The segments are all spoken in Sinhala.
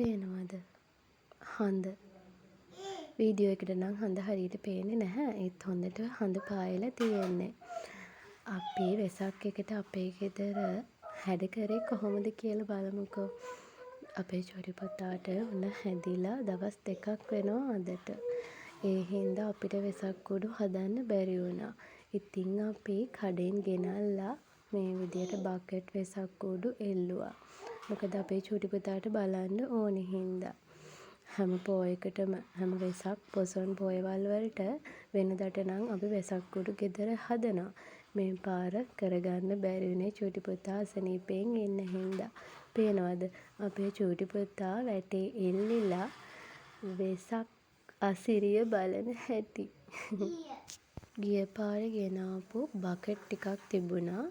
පේනවද? හඳ. වීඩියෝ එකට නම් හඳ හරියට පේන්නේ නැහැ. ඒත් හොඳට හඳ පායලා තියෙන්නේ. අපි වෙසක් එකට අපේ ගෙදර හැඩ කරේ කොහොමද කියලා බලමුකෝ. අපේ චොරි පුතාට ඔන්න හැදිලා දවස් 2ක් වෙනවා අදට. ඒ හින්දා අපිට වෙසක් කුඩු හදන්න බැරි වුණා. ඉතින් අපි කඩෙන් ගෙනල්ලා මේ විදියට බකට් වෙසක් කුඩු එල්ලුවා. මොකද අපේ චුටි පුතාට බලන්න ඕනේ හින්දා. හැම පෝයකටම හැම වෙසක් පොසොන් පෝයවල් වලට වෙනදට නම් අපි වෙසක් කුඩු ගෙදර හදනවා. මේ පාර කරගන්න බැරි වුණේ චුටි පුතා අසනීපෙන් ඉන්න හින්දා. පේනවද? අපේ චුටි පුතා වැටේ එල්ලිලා වෙසක් අසිරිය බලන හැටි. ගිය පාරේ ගෙනාපු බකට් ටිකක් තිබුණා.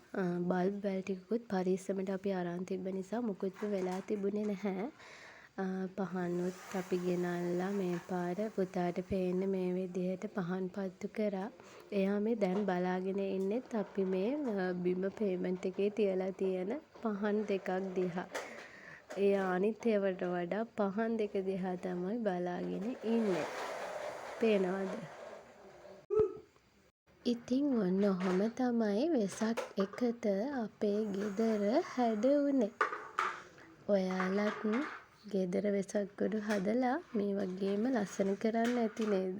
බල්බ් වැල් ටිකකුත් පරිස්සමට අපි අරන් තිබ්බ නිසා මුකුත්ම වෙලා තිබුණේ නැහැ. පහනුත් අපි ගෙනල්ලා මේ පාර පුතාට පේන්න මේ විදිහට පහන් පත්තු කරා. එයා මේ දැන් බලාගෙන ඉන්නෙත් අපි මේ බිම පේමන්ට් එකේ තියලා තියෙන පහන් දෙකක් දිහා. එයා අනිත් ඒවාට වඩා පහන් දෙක දිහා තමයි බලාගෙන ඉන්නේ. පේනවද? ඉතින් ඔන්න ඔහොම තමයි වෙසක් එකට අපේ ගෙදර හැඩ වුණේ. ඔයාලත් ගෙදර වෙසක් කුඩු හදලා මේ වගේම ලස්සන කරන්න ඇති නේද?